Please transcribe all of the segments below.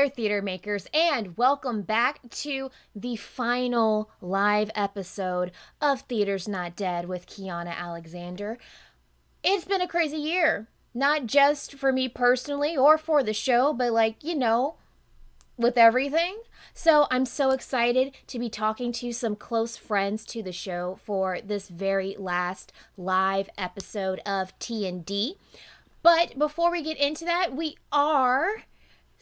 there, theater makers, and welcome back to the final live episode of Theater's Not Dead with Keyanna Alexander. It's been a crazy year, not just for me personally or for the show, but with everything. So I'm so excited to be talking to some close friends to the show for this very last live episode of T&D. But before we get into that, we are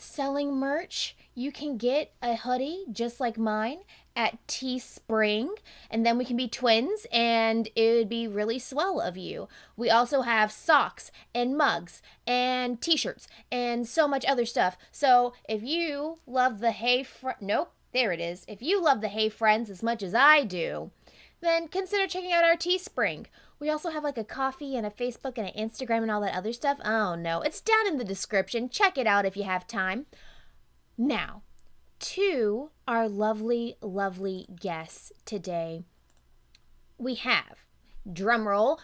selling merch. You can get a hoodie just like mine at Teespring, and then we can be twins, and it would be really swell of you. We also have socks and mugs and t-shirts and so much other stuff. So if you love the if you love the Hey Friends as much as I do, then consider checking out our Teespring. We also have a coffee and a Facebook and an Instagram and all that other stuff. Oh no, it's down in the description. Check it out if you have time. Now, to our lovely, lovely guests today, we have, drumroll,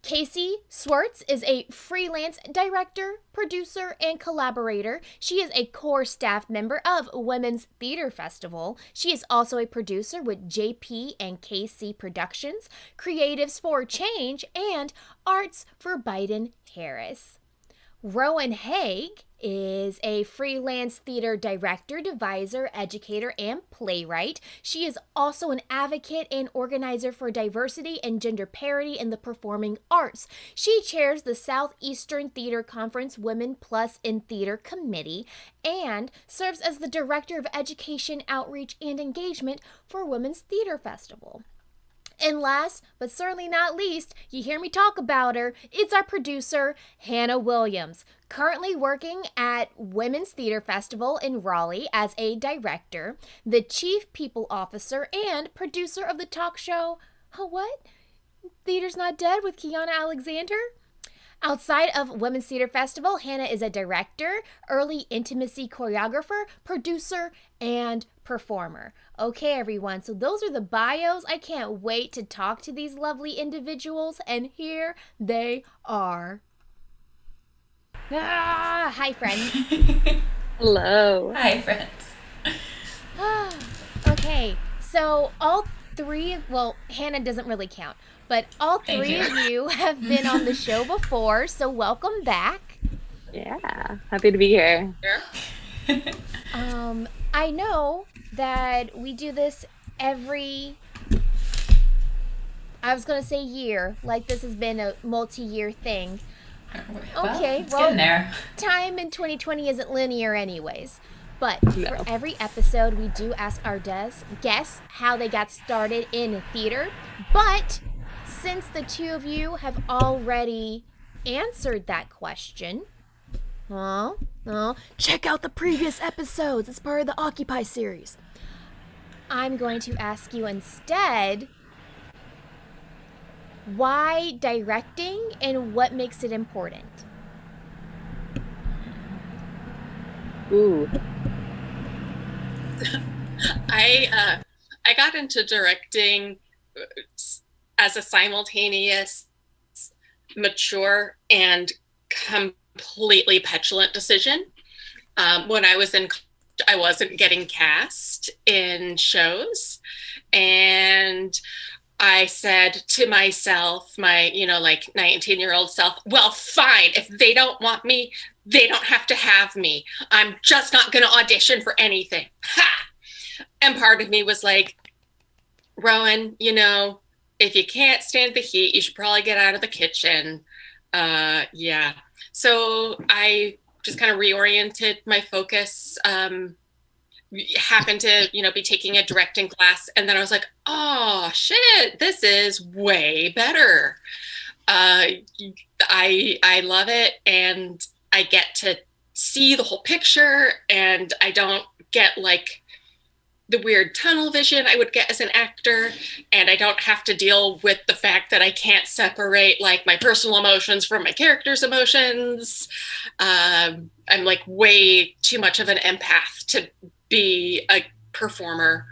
Kaycee Swierc is a freelance director, producer, and collaborator. She is a core staff member of Women's Theater Festival. She is also a producer with JP and KC Productions, Creatives for Change, and Arts for Biden-Harris. Rowen Haigh is a freelance theater director, deviser, educator, and playwright. She is also an advocate and organizer for diversity and gender parity in the performing arts. She chairs the Southeastern Theater Conference Women Plus in Theater Committee and serves as the Director of Education, Outreach, and Engagement for Women's Theater Festival. And last, but certainly not least, you hear me talk about her, it's our producer, Hannah Williams, currently working at Women's Theater Festival in Raleigh as a director, the chief people officer, and producer of the talk show, Theater's Not Dead with Keyanna Alexander? Outside of Women's Theater Festival, Hannah is a director, early intimacy choreographer, producer, and performer. Okay, everyone, so those are the bios. I can't wait to talk to these lovely individuals, and here they are. Hi, friends. Hello. Hi, friends. Okay, so Hannah doesn't really count, but all three of you have been on the show before, so welcome back. Yeah, happy to be here. I know that we do this every, I was going to say year, like this has been a multi-year thing. Okay, it's getting there. Time in 2020 isn't linear anyways. But for every episode, we do ask our guests how they got started in theater. But since the two of you have already answered that question, check out the previous episodes. It's part of the Occupy series. I'm going to ask you instead, why directing and what makes it important? Ooh. I got into directing as a simultaneous, mature, and completely petulant decision. When I wasn't getting cast in shows, and I said to myself, my 19-year-old self, well, fine, if they don't want me, they don't have to have me. I'm just not going to audition for anything. Ha! And part of me was like, Rowen, if you can't stand the heat, you should probably get out of the kitchen. Yeah. So I just kind of reoriented my focus. Happened to, be taking a directing class. And then I was like, oh, shit, this is way better. I love it. And I get to see the whole picture, and I don't get the weird tunnel vision I would get as an actor, and I don't have to deal with the fact that I can't separate my personal emotions from my character's emotions. I'm way too much of an empath to be a performer.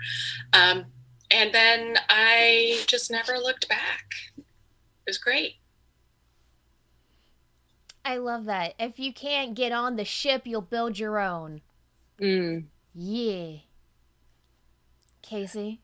And then I just never looked back. It was great. I love that. If you can't get on the ship, you'll build your own. Mm. Yeah. Kaycee?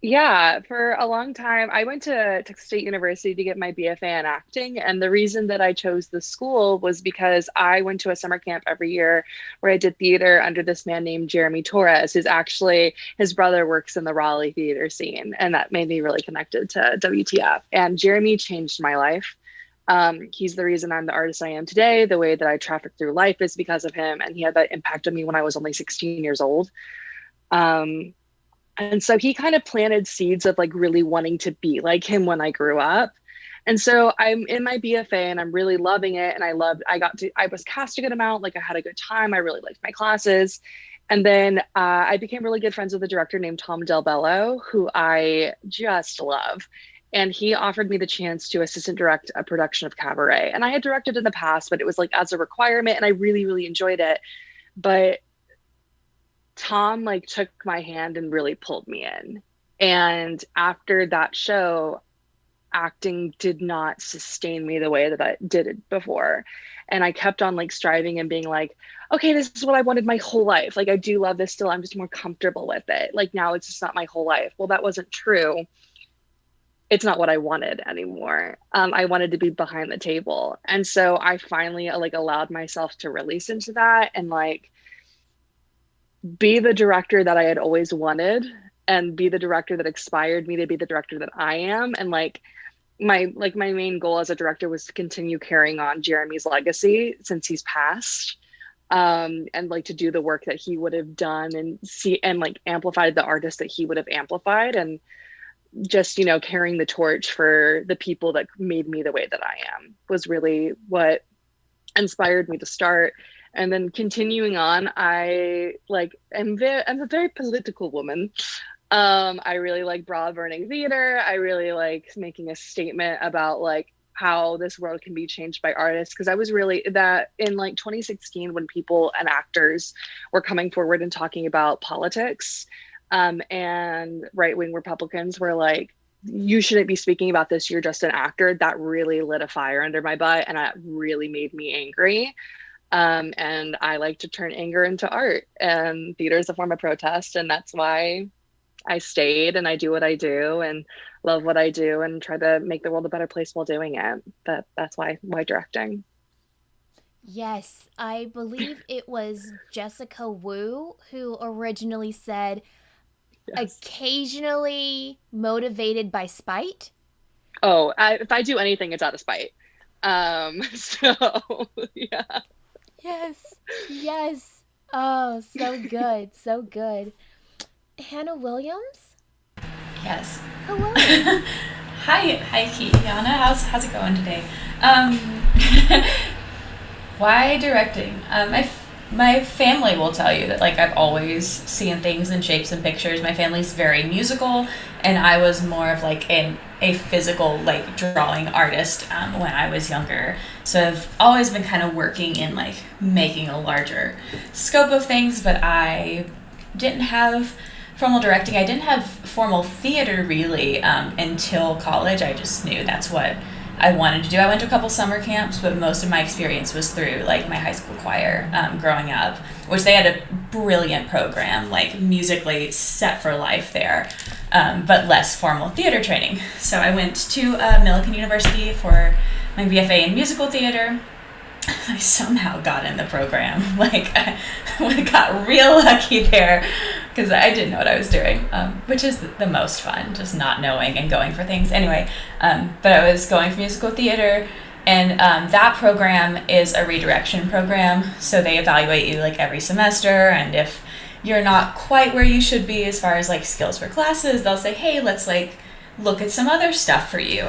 Yeah, for a long time, I went to Texas State University to get my BFA in acting. And the reason that I chose the school was because I went to a summer camp every year where I did theater under this man named Jeremy Torres, who's actually, his brother works in the Raleigh theater scene. And that made me really connected to WTF. And Jeremy changed my life. He's the reason I'm the artist I am today. The way that I traffic through life is because of him. And he had that impact on me when I was only 16 years old. And so he kind of planted seeds of like really wanting to be like him when I grew up. And so I'm in my BFA and I'm really loving it. And I was cast a good amount. Like I had a good time. I really liked my classes. And then I became really good friends with a director named Tom Del Bello, who I just love. And he offered me the chance to assistant direct a production of Cabaret. And I had directed in the past, but it was like as a requirement. And I really, really enjoyed it. But Tom like took my hand and really pulled me in. And after that show, acting did not sustain me the way that I did it before. And I kept on like striving and being like, okay, this is what I wanted my whole life. Like I do love this still. I'm just more comfortable with it. Like now it's just not my whole life. Well, that wasn't true. It's not what I wanted anymore. I wanted to be behind the table. And so I finally like allowed myself to release into that and like be the director that I had always wanted and be the director that inspired me to be the director that I am. And like my main goal as a director was to continue carrying on Jeremy's legacy since he's passed. And like to do the work that he would have done and see and like amplified the artist that he would have amplified and just, you know, carrying the torch for the people that made me the way that I am was really what inspired me to start. And then continuing on, I'm a very political woman. I really like broad burning theater. I really like making a statement about like how this world can be changed by artists. Because I was really that in like 2016 when people and actors were coming forward and talking about politics, and right-wing Republicans were like, you shouldn't be speaking about this. You're just an actor. That really lit a fire under my butt, and that really made me angry. And I like to turn anger into art, and theater is a form of protest. And that's why I stayed and I do what I do and love what I do and try to make the world a better place while doing it. That's why directing. Yes, I believe it was Jessica Wu who originally said, yes. Occasionally motivated by spite. Oh, if I do anything, it's out of spite. So yeah. Yes. Oh, so good. So good. Hannah Williams? Yes. Hello. Hi, Keyanna. How's it going today? Why directing? My family will tell you that like I've always seen things in shapes and pictures. My family's very musical, and I was more of like a physical like drawing artist when I was younger. So I've always been kind of working in like making a larger scope of things, but I didn't have formal directing. I didn't have formal theater really until college. I just knew that's what I wanted to do. I went to a couple summer camps, but most of my experience was through like my high school choir growing up, which they had a brilliant program, like musically set for life there, but less formal theater training. So I went to Millikan University for my BFA in musical theater. I somehow got in the program. Like I got real lucky there because I didn't know what I was doing, which is the most fun, just not knowing and going for things. Anyway, but I was going for musical theater, and that program is a redirection program. So they evaluate you like every semester, and if you're not quite where you should be as far as like skills for classes, they'll say, hey, let's like look at some other stuff for you.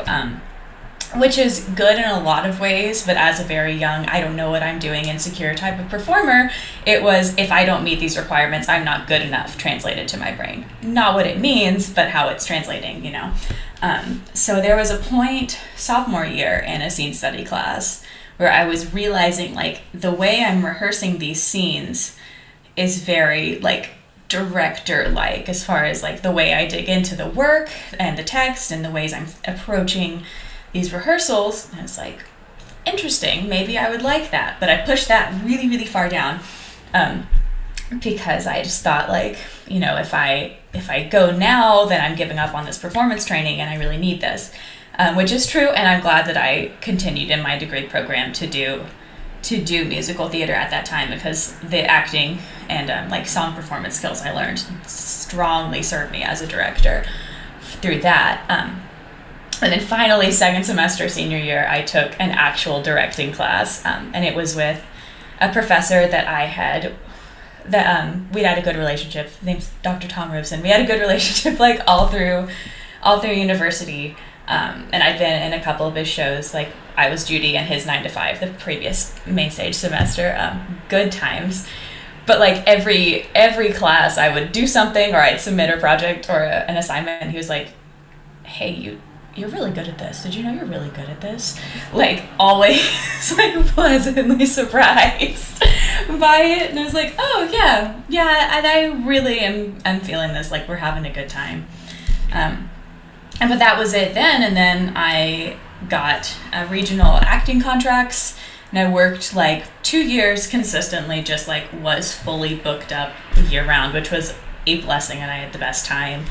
Which is good in a lot of ways, but as a very young, I don't know what I'm doing, insecure type of performer, it was, if I don't meet these requirements, I'm not good enough, translated to my brain. Not what it means, but how it's translating, you know. So there was a point sophomore year in a scene study class where I was realizing, like, the way I'm rehearsing these scenes is very, like, director-like as far as, like, the way I dig into the work and the text and the ways I'm approaching these rehearsals. And it's like, interesting, maybe I would like that. But I pushed that really, really far down, because I just thought, like, you know, if I go now, then I'm giving up on this performance training, and I really need this, which is true. And I'm glad that I continued in my degree program to do musical theater at that time, because the acting and like song performance skills I learned strongly served me as a director through that. And then finally, second semester, senior year, I took an actual directing class, and it was with a professor that I had, we'd had a good relationship. His name's Dr. Tom Robeson. We had a good relationship, like, all through university, and I'd been in a couple of his shows. Like, I was Judy in his 9 to 5 the previous main stage semester. Good times. But, like, every class I would do something, or I'd submit a project or an assignment, and he was like, hey, you're really good at this. Did you know you're really good at this? Like, always, like, pleasantly surprised by it. And I was like, oh, yeah, and I really am feeling this. Like, we're having a good time. But that was it then. And then I got regional acting contracts, and I worked, like, 2 years consistently, just, like, was fully booked up year-round, which was a blessing, and I had the best time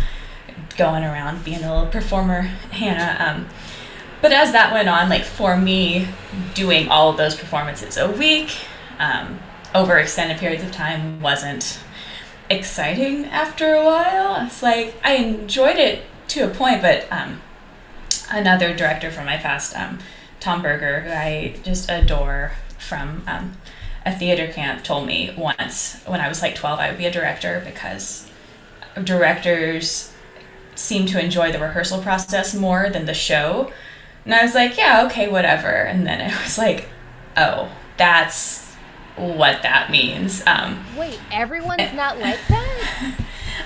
going around being a little performer, Hannah. But as that went on, like, for me, doing all of those performances a week over extended periods of time wasn't exciting after a while. It's like, I enjoyed it to a point, but another director from my past, Tom Berger, who I just adore, from a theater camp, told me once when I was like 12 I would be a director, because directors seem to enjoy the rehearsal process more than the show. And I was like, yeah, okay, whatever. And then I was like, oh, that's what that means. Wait, everyone's not like that?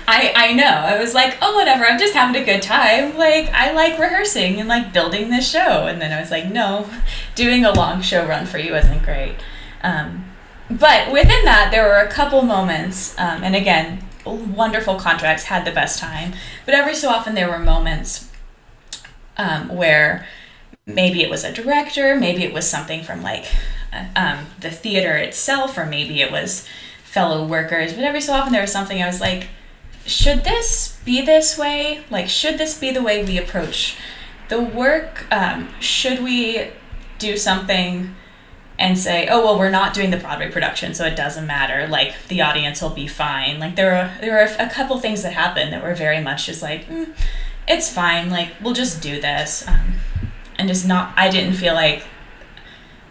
I know. I was like, oh, whatever, I'm just having a good time. Like, I like rehearsing and, like, building this show. And then I was like, no, doing a long show run for you isn't great. But within that, there were a couple moments, and again, wonderful contracts, had the best time, but every so often there were moments where maybe it was a director, maybe it was something from, like, the theater itself, or maybe it was fellow workers, but every so often there was something I was like, should this be this way? Like, should this be the way we approach the work? Should we do something and say, oh, well, we're not doing the Broadway production, so it doesn't matter, like, the audience will be fine. Like, there were a couple things that happened that were very much just like, it's fine, like, we'll just do this. And just not, I didn't feel like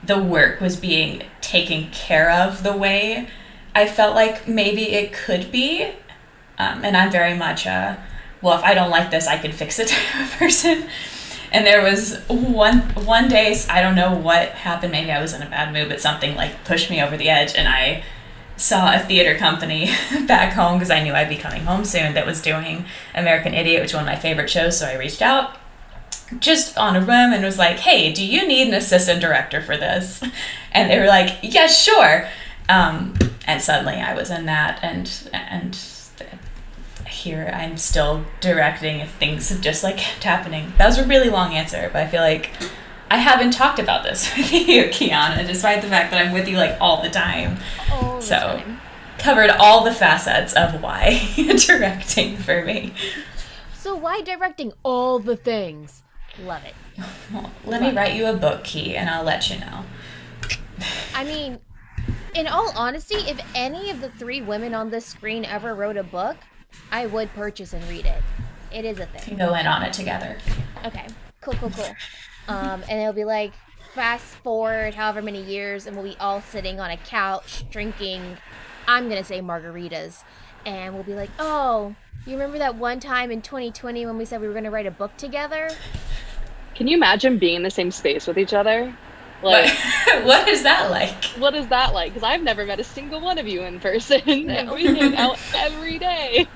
the work was being taken care of the way I felt like maybe it could be. And I'm very much well, if I don't like this, I can fix it type of person. And there was one day, I don't know what happened, maybe I was in a bad mood, but something, like, pushed me over the edge, and I saw a theater company back home, because I knew I'd be coming home soon, that was doing American Idiot, which is one of my favorite shows. So I reached out just on a whim and was like, hey, do you need an assistant director for this? And they were like, yeah, sure. And suddenly I was in that, and here I'm still directing, if things have just, like, kept happening. That was a really long answer, but I feel like I haven't talked about this with you, Keyanna, despite the fact that I'm with you, like, all the time. All the time. Covered all the facets of why directing for me. So why directing all the things? Love it. Well, let me write you a book, Key, and I'll let you know. I mean, in all honesty, if any of the 3 women on this screen ever wrote a book, I would purchase and read it. It is a thing. We can go in on it together. Okay. Cool. And it'll be like, fast forward however many years, and we'll be all sitting on a couch drinking, I'm going to say margaritas. And we'll be like, oh, you remember that one time in 2020 when we said we were going to write a book together? Can you imagine being in the same space with each other? Like, what is that like? What is that like? Because I've never met a single one of you in person. No. And we hang out every day.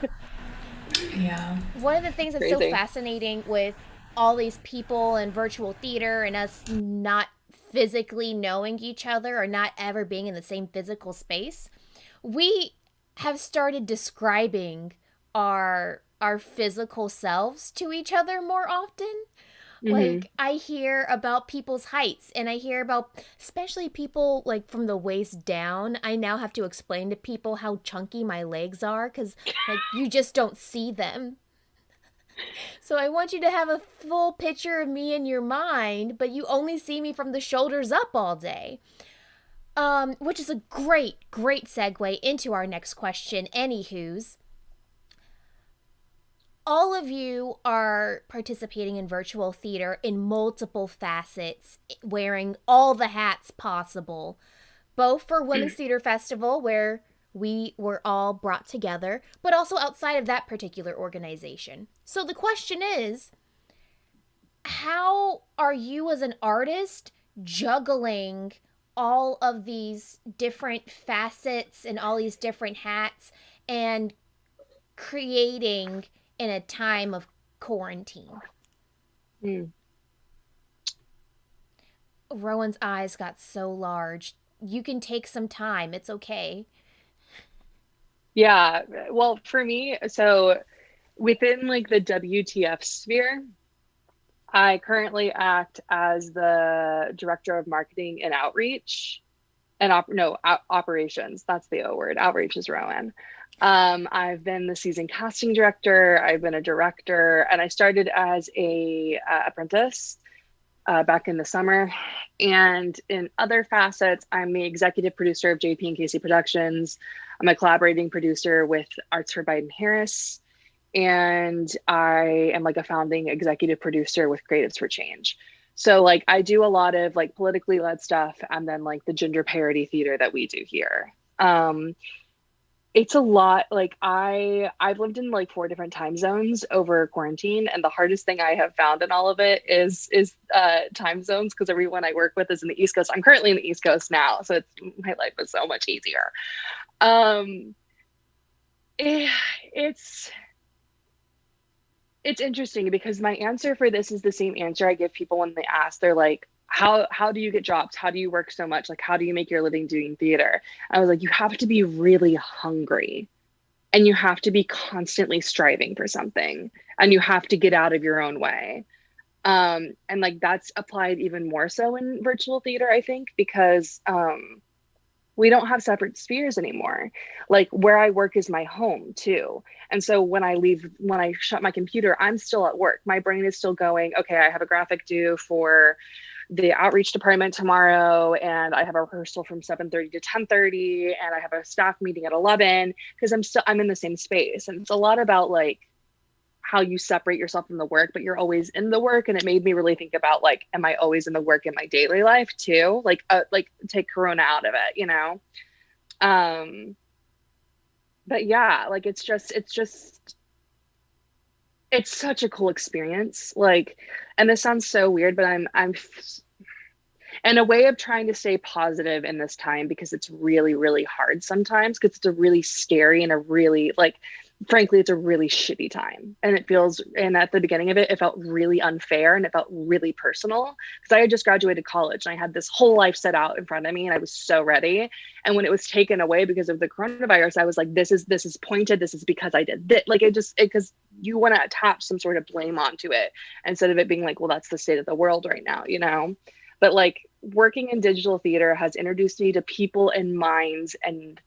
Yeah. One of the things that's so Crazy. fascinating with all these people and virtual theater and us not physically knowing each other or not ever being in the same physical space, we have started describing our physical selves to each other more often. Hmm. Like, I hear about people's heights, and I hear about, especially people like from the waist down. I now have to explain to people how chunky my legs are because, like, you just don't see them. So I want you to have a full picture of me in your mind, but you only see me from the shoulders up all day. Which is a great segue into our next question. Anywho's, all of you are participating in virtual theater in multiple facets, wearing all the hats possible, both for Women's Theater Festival, where we were all brought together, but also outside of that particular organization. So the question is, how are you as an artist juggling all of these different facets and all these different hats and creating in a time of quarantine? Mm. Rowan's eyes got so large. You can take some time. It's okay. Yeah. Well, for me, so within like the WTF sphere, I currently act as the director of marketing and outreach and operations. That's the O word. Outreach is Rowan. I've been the season casting director. I've been a director, and I started as a apprentice back in the summer. And in other facets, I'm the executive producer of JP and Kaycee Productions. I'm a collaborating producer with Arts for Biden Harris. And I am like a founding executive producer with Creatives for Change. So like I do a lot of like politically led stuff and then like the gender parity theater that we do here. It's a lot. Like I've lived in like 4 different time zones over quarantine, and the hardest thing I have found in all of it is time zones, because everyone I work with is in the East Coast. I'm currently in the East Coast now, so my life is so much easier. Um, it's interesting because my answer for this is the same answer I give people when they ask. They're like, how do you get jobs? How do you work so much? Like, how do you make your living doing theater? I was like, you have to be really hungry, and you have to be constantly striving for something, and you have to get out of your own way. And like that's applied even more so in virtual theater, I think, because we don't have separate spheres anymore. Like where I work is my home too. And so when I shut my computer, I'm still at work. My brain is still going, okay, I have a graphic due for the outreach department tomorrow, and I have a rehearsal from 7:30 to 10:30, and I have a staff meeting at 11, because I'm in the same space. And it's a lot about like how you separate yourself from the work, but you're always in the work. And it made me really think about like, am I always in the work in my daily life too? Like take Corona out of it, you know? But yeah, like it's such a cool experience. Like, and this sounds so weird, but I'm in a way of trying to stay positive in this time, because it's really, really hard sometimes, because it's a really scary and a really like, frankly, it's a really shitty time. And at the beginning of it felt really unfair, and it felt really personal, because I had just graduated college and I had this whole life set out in front of me, and I was so ready. And when it was taken away because of the coronavirus, I was like, this is pointed. This is because I did this. Like because you want to attach some sort of blame onto it, instead of it being like, well, that's the state of the world right now, you know? But like working in digital theater has introduced me to people and minds and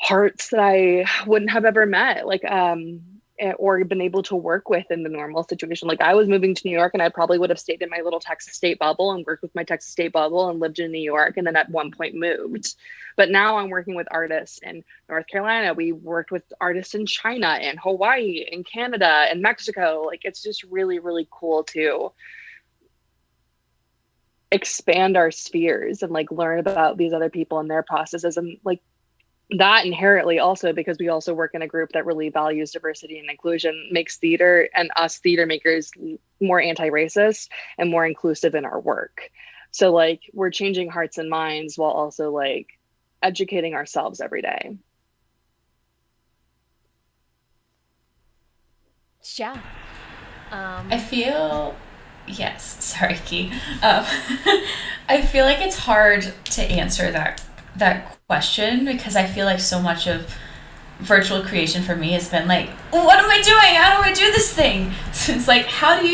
hearts that I wouldn't have ever met, like, or been able to work with in the normal situation. Like I was moving to New York, and I probably would have stayed in my little Texas state bubble and worked with my Texas state bubble and lived in New York, and then at one point moved. But now I'm working with artists in North Carolina. We worked with artists in China and Hawaii and Canada and Mexico. Like it's just really, really cool to expand our spheres and like learn about these other people and their processes, and like that inherently also, because we also work in a group that really values diversity and inclusion, makes theater and us theater makers more anti-racist and more inclusive in our work. So like we're changing hearts and minds while also like educating ourselves every day. Yeah. I feel, yes, sorry, Key. I feel like it's hard to answer that question, because I feel like so much of virtual creation for me has been like, what am I doing? How do I do this thing? So it's like, how do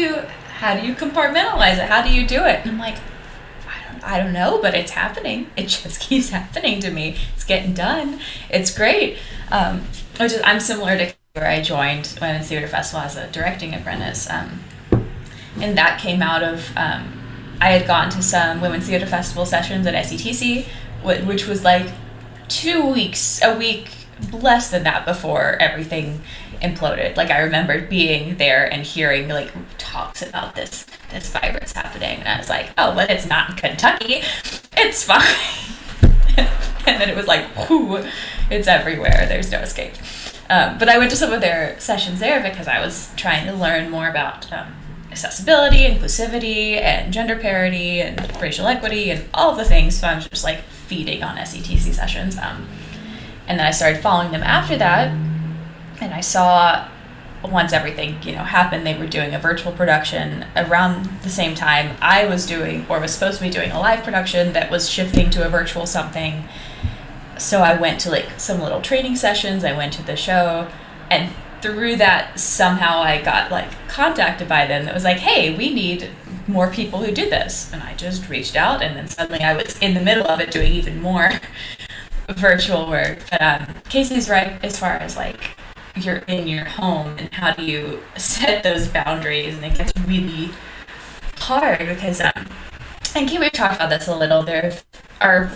how do you compartmentalize it? How do you do it? And I'm like, I don't know, but it's happening. It just keeps happening to me. It's getting done. It's great. I'm similar to where I joined Women's Theater Festival as a directing apprentice. And that came out of, I had gone to some Women's Theater Festival sessions at SETC, which was like 2 weeks, a week, less than that before everything imploded. Like, I remember being there and hearing like talks about this virus happening, and I was like, oh, but it's not in Kentucky, it's fine. And then it was like, whoo, it's everywhere, there's no escape. But I went to some of their sessions there because I was trying to learn more about accessibility, inclusivity, and gender parity, and racial equity, and all the things. So I was just like feeding on SETC sessions. And then I started following them after that, and I saw once everything, happened, they were doing a virtual production around the same time I was doing, or was supposed to be doing, a live production that was shifting to a virtual something. So I went to like some little training sessions, I went to the show, and through that somehow I got like contacted by them that was like, hey, we need more people who do this. And I just reached out, and then suddenly I was in the middle of it doing even more virtual work. But Kaycee's right as far as like you're in your home and how do you set those boundaries, and it gets really hard because and Kay, we've talked about this a little. There are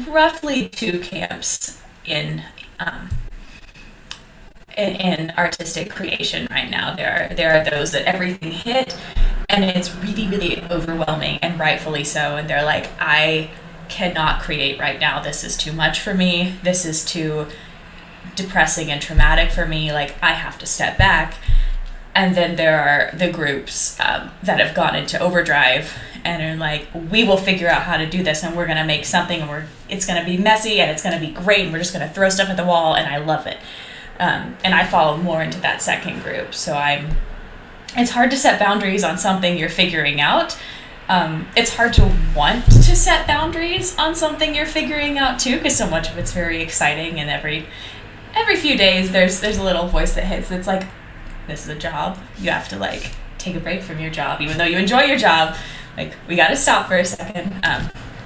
roughly 2 camps in artistic creation right now. There are those that everything hit and it's really, really overwhelming, and rightfully so, and they're like, I cannot create right now, this is too much for me, this is too depressing and traumatic for me, like I have to step back. And then there are the groups that have gone into overdrive and are like, we will figure out how to do this, and we're going to make something, and it's going to be messy and it's going to be great, and we're just going to throw stuff at the wall, and I love it. And I fall more into that second group. So it's hard to set boundaries on something you're figuring out. It's hard to want to set boundaries on something you're figuring out too, because so much of it's very exciting, and every few days there's a little voice that hits that's like, this is a job, you have to like take a break from your job, even though you enjoy your job, like we got to stop for a second.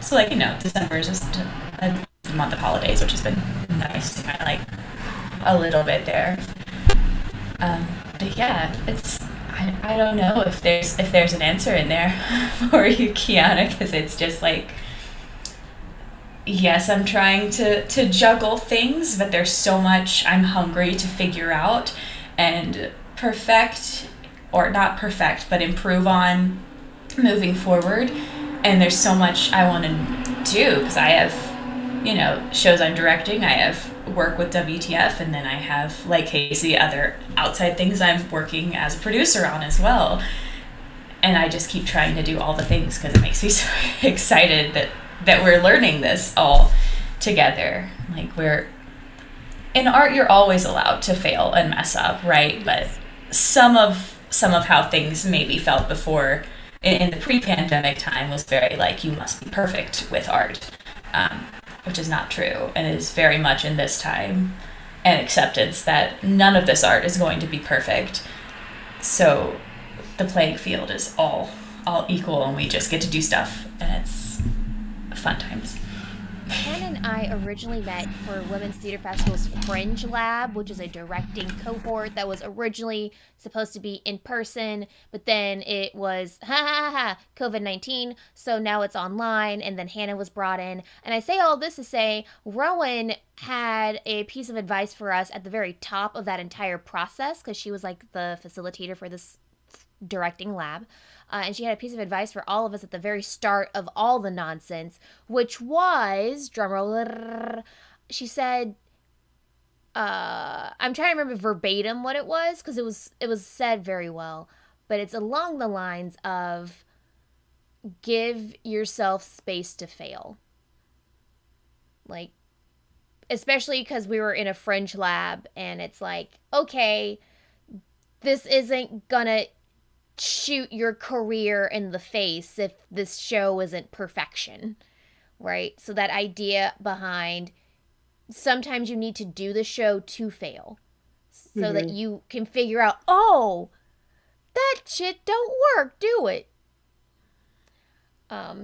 So like, December is just a month of holidays, which has been nice to kind of like a little bit there. But yeah, it's, I don't know if there's an answer in there for you, Keyanna, because it's just like, yes, I'm trying to juggle things, but there's so much I'm hungry to figure out and perfect, or not perfect, but improve on moving forward. And there's so much I want to do, because I have, shows I'm directing, I have work with WTF, and then I have, like Kaycee, other outside things I'm working as a producer on as well. And I just keep trying to do all the things because it makes me so excited that we're learning this all together. Like, in art, you're always allowed to fail and mess up, right? But some of how things maybe felt before in the pre-pandemic time was very like, you must be perfect with art, which is not true, and is very much in this time an acceptance that none of this art is going to be perfect. So the playing field is all equal, and we just get to do stuff, and it's fun times. Hannah and I originally met for Women's Theater Festival's Fringe Lab, which is a directing cohort that was originally supposed to be in person, but then it was COVID-19, so now it's online, and then Hannah was brought in. And I say all this to say, Rowen had a piece of advice for us at the very top of that entire process, because she was like the facilitator for this directing lab. And she had a piece of advice for all of us at the very start of all the nonsense, which was, drumroll, she said, I'm trying to remember verbatim what it was, because it was said very well, but it's along the lines of, give yourself space to fail. Like, especially because we were in a fringe lab, and it's like, okay, this isn't gonna shoot your career in the face if this show isn't perfection, right? So that idea behind, sometimes you need to do the show to fail, so that you can figure out, oh, that shit don't work, do it.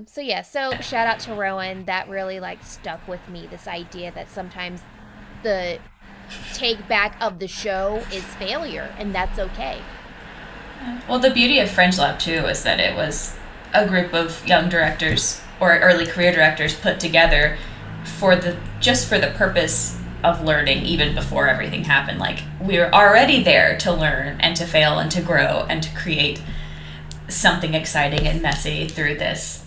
So shout out to Rowan. That really like stuck with me, this idea that sometimes the take back of the show is failure, and that's okay. Well, the beauty of Fringe Lab too is that it was a group of young directors or early career directors put together for the purpose of learning, even before everything happened. Like, we were already there to learn and to fail and to grow and to create something exciting and messy through this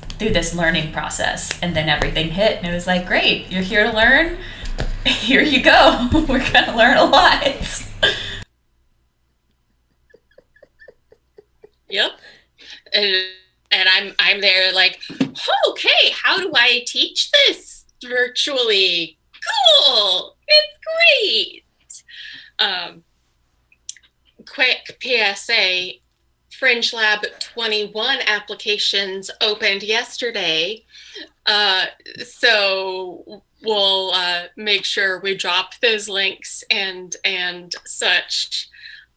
learning process. And then everything hit and it was like, great, you're here to learn, here you go. We're gonna learn a lot. Yep. And I'm there like, okay, how do I teach this virtually? Cool. It's great. Quick PSA, Fringe Lab 21 applications opened yesterday. So we'll make sure we drop those links and such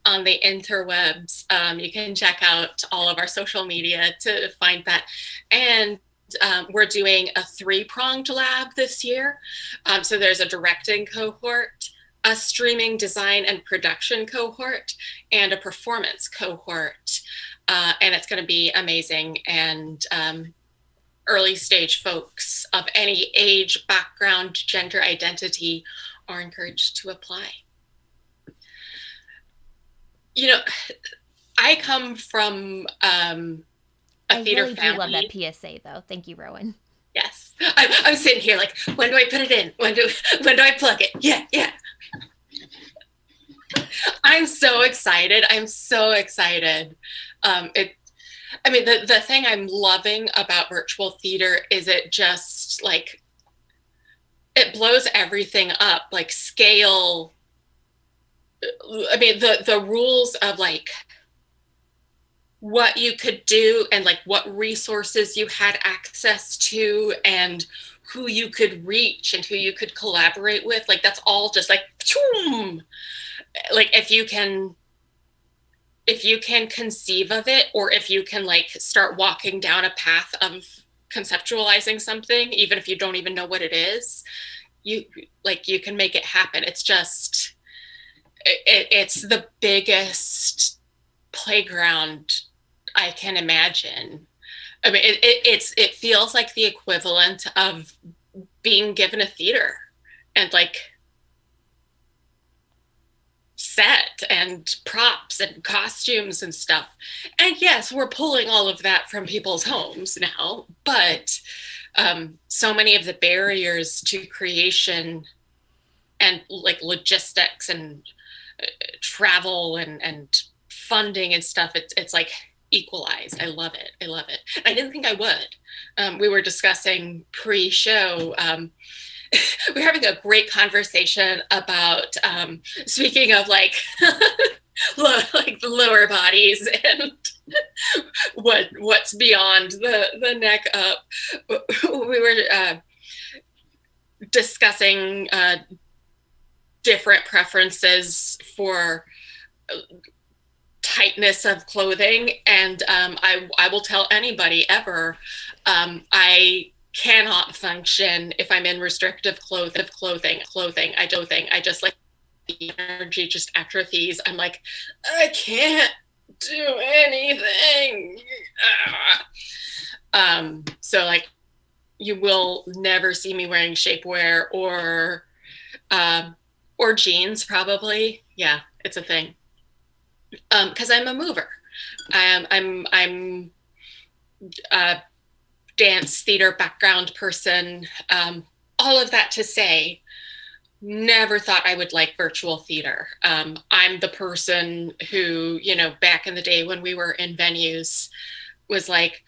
on the interwebs. You can check out all of our social media to find that. And we're doing a 3-pronged lab this year. So there's a directing cohort, a streaming design and production cohort, and a performance cohort. And it's going to be amazing. And early stage folks of any age, background, gender identity are encouraged to apply. You know, I come from a theater really family. I love that PSA, though. Thank you, Rowan. Yes. I'm sitting here like, when do I put it in? When do I plug it? Yeah. I'm so excited. The thing I'm loving about virtual theater is it just like, it blows everything up, like scale. I mean, the rules of like what you could do and like what resources you had access to and who you could reach and who you could collaborate with, like that's all just like, choom! Like if you can conceive of it, or if you can like start walking down a path of conceptualizing something, even if you don't even know what it is, you can make it happen. It's just, it's the biggest playground I can imagine. I mean, it feels like the equivalent of being given a theater and like set and props and costumes and stuff. And yes, we're pulling all of that from people's homes now, but so many of the barriers to creation and like logistics and travel and funding and stuff, it's like equalized. I love it. I didn't think I would. We were discussing pre-show, we're having a great conversation about speaking of like like the lower bodies and what's beyond the neck up. We were discussing different preferences for tightness of clothing, and I will tell anybody ever, I cannot function if I'm in restrictive clothing. I just like the energy just atrophies. I'm like, I can't do anything. So like, you will never see me wearing shapewear or jeans, probably. Yeah, it's a thing. Because I'm a mover. I'm a dance theater background person. All of that to say, never thought I would like virtual theater. I'm the person who, back in the day when we were in venues, was like,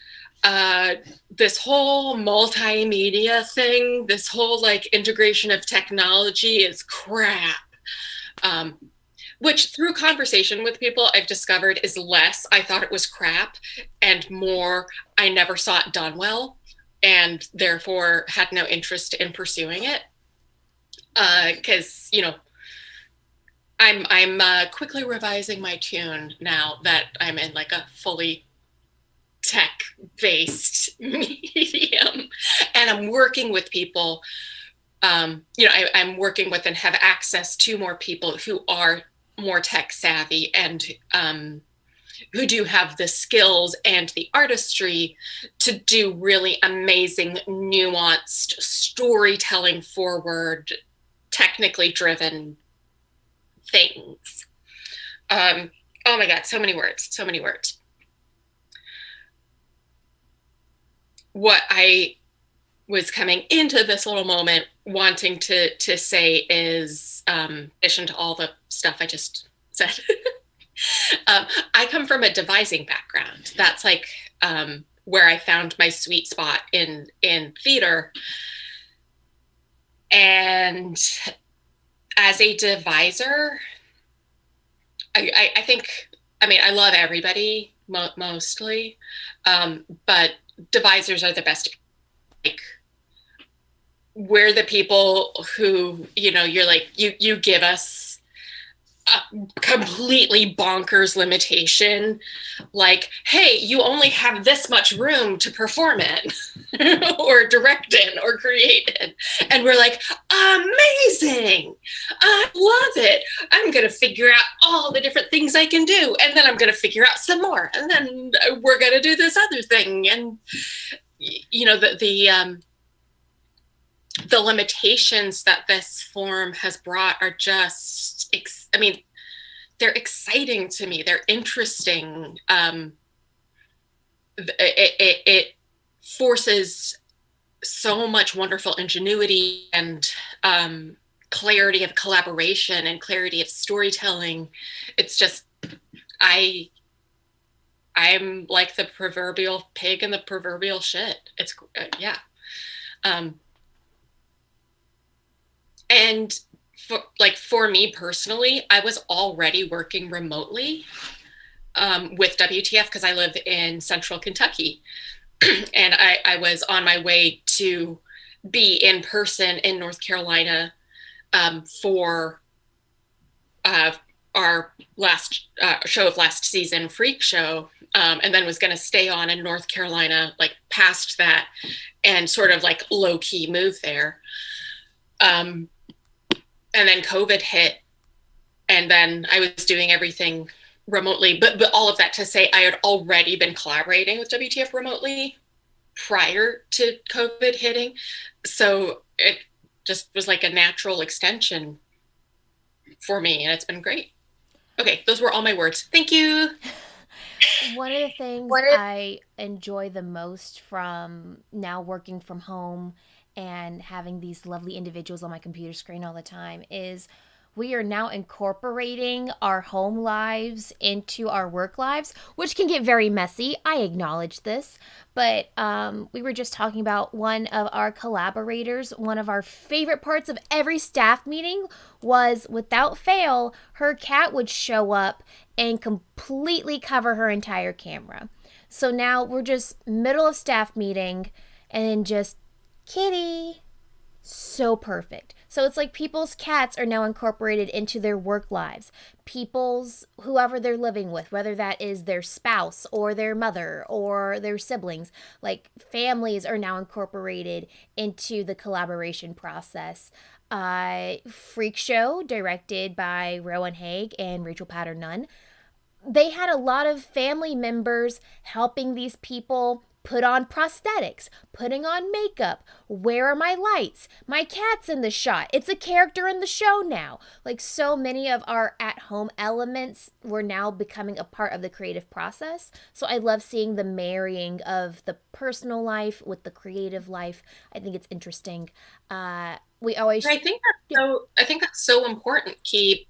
this whole multimedia thing, this whole like integration of technology is crap. Which through conversation with people I've discovered is less I thought it was crap and more I never saw it done well and therefore had no interest in pursuing it. Because, I'm quickly revising my tune now that I'm in like a fully tech-based medium, and I'm working with people. I'm working with and have access to more people who are more tech savvy and who do have the skills and the artistry to do really amazing, nuanced, storytelling forward, technically driven things. Oh my God, so many words, so many words. What I was coming into this little moment wanting to say is, in addition to all the stuff I just said, I come from a devising background. That's like where I found my sweet spot in theater. And as a deviser, I think, I mean, I love everybody mostly, but devisers are the best. Like, we're the people who, you're like, you give us a completely bonkers limitation, like, hey, you only have this much room to perform in or direct in or create in. And we're like, amazing, I love it, I'm going to figure out all the different things I can do, and then I'm going to figure out some more, and then we're going to do this other thing. And the limitations that this form has brought are just, they're exciting to me. They're interesting. It forces so much wonderful ingenuity and clarity of collaboration and clarity of storytelling. It's just, I'm like the proverbial pig in the proverbial shit. It's yeah. And for me personally, I was already working remotely with WTF because I live in Central Kentucky. And I was on my way to be in person in North Carolina for our last show of last season, Freak Show, and then was going to stay on in North Carolina, like past that, and sort of like low key move there. And then COVID hit, and then I was doing everything remotely. But all of that to say, I had already been collaborating with WTF remotely prior to COVID hitting. So it just was like a natural extension for me, and it's been great. Okay, those were all my words. Thank you. One of the things I enjoy the most from now working from home and having these lovely individuals on my computer screen all the time is we are now incorporating our home lives into our work lives, which can get very messy. I acknowledge this, but we were just talking about one of our collaborators. One of our favorite parts of every staff meeting was, without fail, her cat would show up and completely cover her entire camera. So now we're just middle of staff meeting and then just kitty. So perfect. So it's like people's cats are now incorporated into their work lives. People's, whoever they're living with, whether that is their spouse or their mother or their siblings, like families are now incorporated into the collaboration process. Freak Show, directed by Rowen Haigh and Rachel Patternunn. They had a lot of family members helping these people put on prosthetics, putting on makeup. Where are my lights? My cat's in the shot. It's a character in the show now. Like, so many of our at-home elements were now becoming a part of the creative process. So I love seeing the marrying of the personal life with the creative life. I think it's interesting. We always. I think that's so important, Key,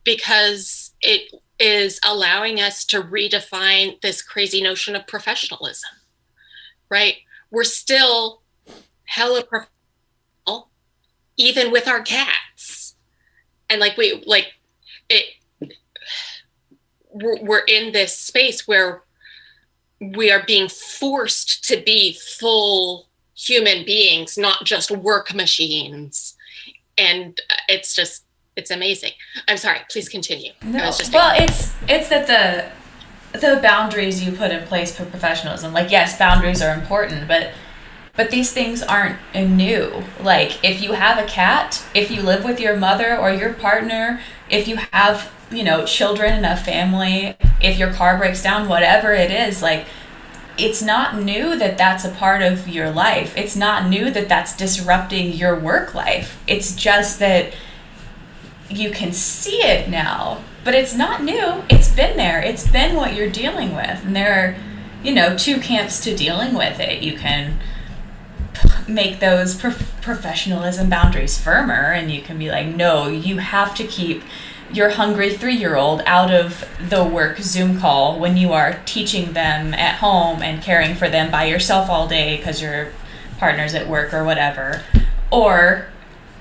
because it is allowing us to redefine this crazy notion of professionalism. Right? We're still hella professional, even with our cats. And we're in this space where we are being forced to be full human beings, not just work machines. And it's just, It's amazing. I'm sorry, please continue. No. It's that the boundaries you put in place for professionalism, like, yes, boundaries are important, but these things aren't new. Like, if you have a cat, if you live with your mother or your partner, if you have, children and a family, if your car breaks down, whatever it is, like, it's not new that that's a part of your life. It's not new that that's disrupting your work life. It's just that you can see it now, but it's not new. It's been there. It's been what you're dealing with. And there are, two camps to dealing with it. You can make those professionalism boundaries firmer, and you can be like, no, you have to keep your hungry 3-year-old out of the work Zoom call when you are teaching them at home and caring for them by yourself all day because your partner's at work or whatever. Or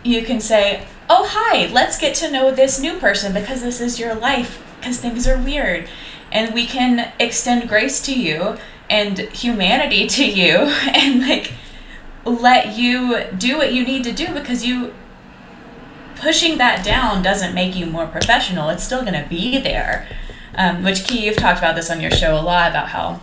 you can say, oh, hi, let's get to know this new person because this is your life, because things are weird. And we can extend grace to you and humanity to you and, like, let you do what you need to do, because pushing that down doesn't make you more professional. It's still going to be there. Which, Key, you've talked about this on your show a lot, about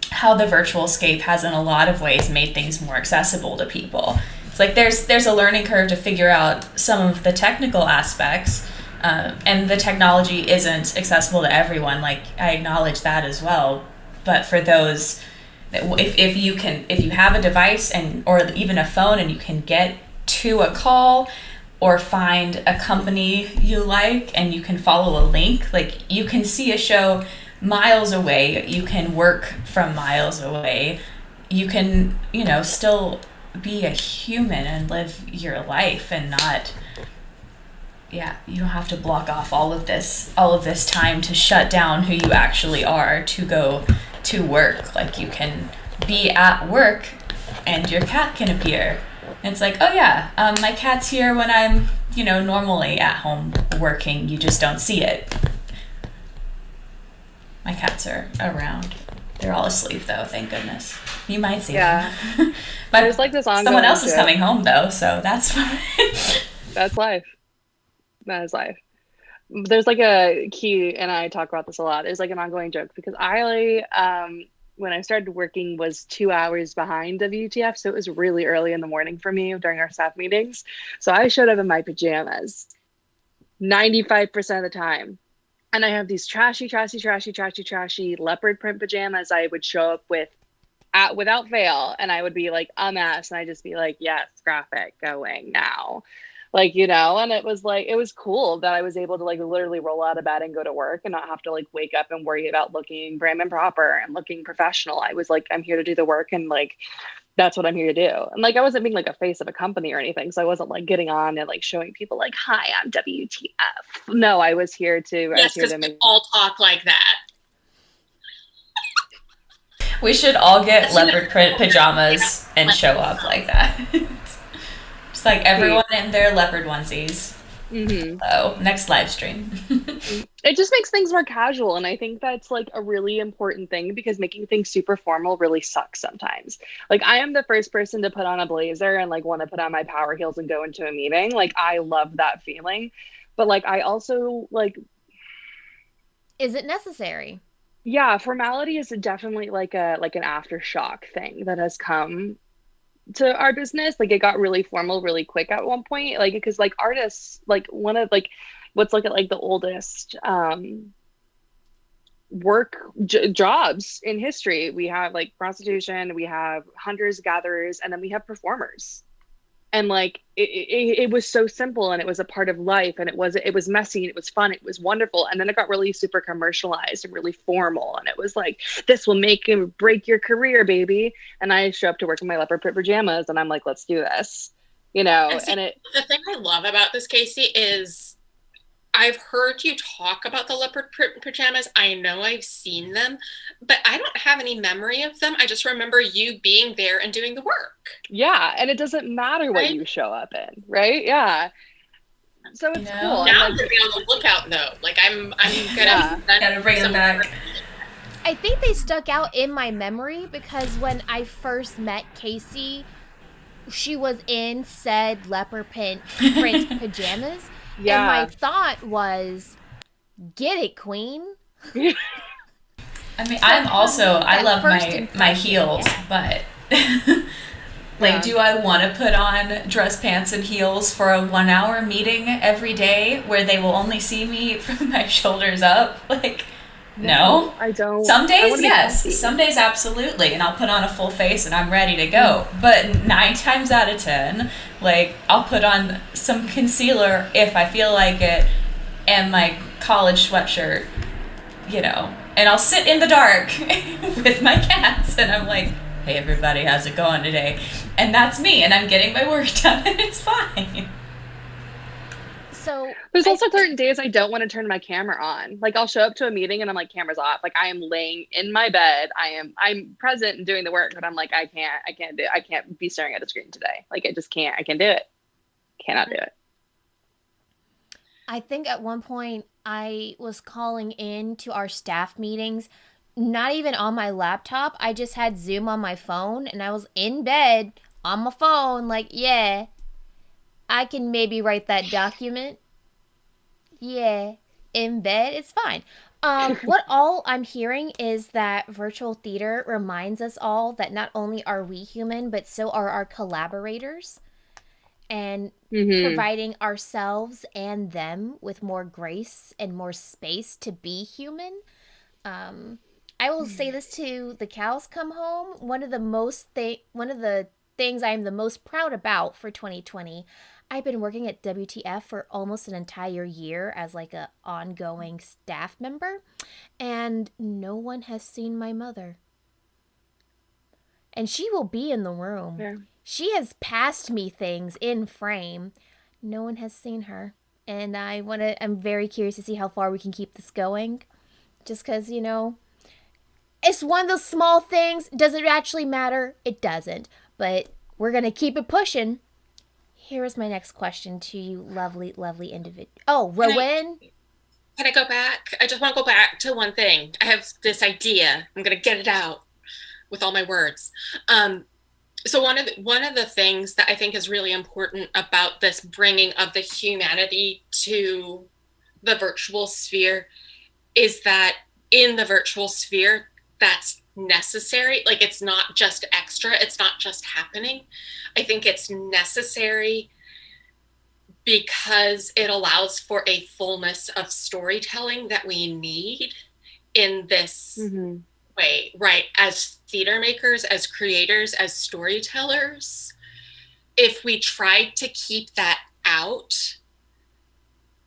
how the virtual scape has in a lot of ways made things more accessible to people. It's like there's a learning curve to figure out some of the technical aspects, and the technology isn't accessible to everyone. Like, I acknowledge that as well. But for those, if you have a device or even a phone and you can get to a call or find a company you like and you can follow a link, like, you can see a show miles away, you can work from miles away, you can, still be a human and live your life and not, you don't have to block off all of this time to shut down who you actually are to go to work. Like, you can be at work and your cat can appear. And it's like, oh yeah, my cat's here when I'm, normally at home working. You just don't see it. My cats are around. They're all asleep though, thank goodness. You might see them. But there's like this ongoing someone else is coming home though, so that's fine. That's life. That is life. There's like a Key and I talk about this a lot. It's like an ongoing joke because I when I started working was 2 hours behind WTF, so it was really early in the morning for me during our staff meetings. So I showed up in my pajamas 95% of the time. And I have these trashy leopard print pajamas I would show up with without fail. And I would be like a mess. And I'd just be like, yes, graphic going now. Like, and it was cool that I was able to like literally roll out of bed and go to work and not have to like wake up and worry about looking prim and proper and looking professional. I was like, I'm here to do the work and like, that's what I'm here to do. And like, I wasn't being like a face of a company or anything. So I wasn't like getting on and like showing people like, hi, I'm WTF. No, I was here to. Yes, because we all talk like that. We should all get leopard print pajamas and show up like that. It's like everyone in their leopard onesies. Mm-hmm. So next live stream. It just makes things more casual. And I think that's like a really important thing because making things super formal really sucks sometimes. Like I am the first person to put on a blazer and like want to put on my power heels and go into a meeting. Like I love that feeling. But like I also like. Is it necessary? Yeah, formality is definitely like an aftershock thing that has come to our business. Like it got really formal really quick at one point, like because like artists, like one of like what's like the oldest jobs in history, we have like prostitution, we have hunters gatherers, and then we have performers. And like it was so simple and it was a part of life and it was messy and it was fun, it was wonderful. And then it got really super commercialized and really formal and it was like, this will make and break your career, baby. And I show up to work in my leopard print pajamas and I'm like, let's do this, and see, the thing I love about this, Kaycee, is I've heard you talk about the leopard print pajamas. I know I've seen them, but I don't have any memory of them. I just remember you being there and doing the work. Yeah, and it doesn't matter what you show up in, right? Yeah. So it's cool. Now I'm gonna be on the lookout though. Like I'm gotta bring them back. I think they stuck out in my memory because when I first met Kaycee, she was in said leopard print pajamas. And my Yeah. thought was, get it, queen. I mean, I'm also, I that love first my impression, heels, yeah. but Yeah. do I want to put on dress pants and heels for a 1 hour meeting every day where they will only see me from my shoulders up? Like, no. I don't. Some I days, wanna be yes. comfy. Some days, absolutely. And I'll put on a full face and I'm ready to go. But 9 times out of 10, like, I'll put on some concealer if I feel like it and my college sweatshirt, and I'll sit in the dark with my cats and I'm like, hey, everybody, how's it going today? And that's me, and I'm getting my work done, and it's fine. So There's also certain days I don't want to turn my camera on. Like I'll show up to a meeting and I'm like, camera's off. Like I am laying in my bed. I'm present and doing the work, but I'm like, I can't be staring at a screen today. Like I just can't. I can't do it. Cannot do it. I think at one point I was calling in to our staff meetings, not even on my laptop. I just had Zoom on my phone and I was in bed on my phone, like, yeah, I can maybe write that document. Yeah, in bed, it's fine. What all I'm hearing is that virtual theater reminds us all that not only are we human, but so are our collaborators. And providing ourselves and them with more grace and more space to be human. I will say this to the cows come home. One of the things I am the most proud about for 2020. I've been working at WTF for almost an entire year as like a ongoing staff member, and no one has seen my mother. And she will be in the room. Yeah. She has passed me things in frame. No one has seen her. And I'm very curious to see how far we can keep this going. Just because, it's one of those small things. Does it actually matter? It doesn't. But we're going to keep it pushing. Here is my next question to you, lovely, lovely individual. Oh, Rowen? Can I go back? I just want to go back to one thing. I have this idea. I'm going to get it out with all my words. So one of the things that I think is really important about this bringing of the humanity to the virtual sphere is that in the virtual sphere, that's necessary. Like it's not just extra. It's not just happening. I think it's necessary because it allows for a fullness of storytelling that we need in this way, right? As theater makers, as creators, as storytellers, if we tried to keep that out,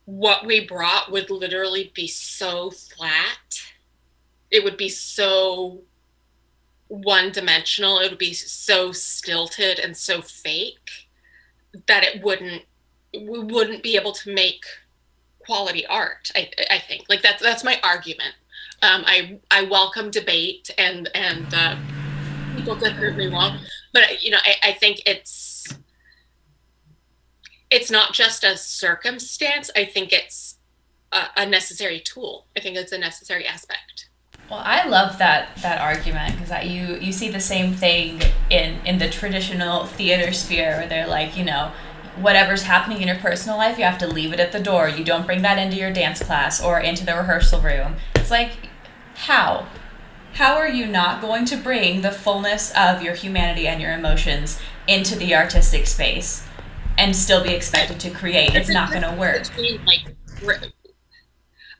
what we brought would literally be so flat. It would be so one-dimensional. It would be so stilted and so fake that we wouldn't be able to make quality art. I think like that's my argument. I welcome debate and people could prove me wrong, but I think it's not just a circumstance. I think it's a necessary tool. I think it's a necessary aspect. Well, I love that argument because you see the same thing in the traditional theater sphere where they're like, whatever's happening in your personal life, you have to leave it at the door. You don't bring that into your dance class or into the rehearsal room. It's like, how? How are you not going to bring the fullness of your humanity and your emotions into the artistic space and still be expected to create? It's not going to work.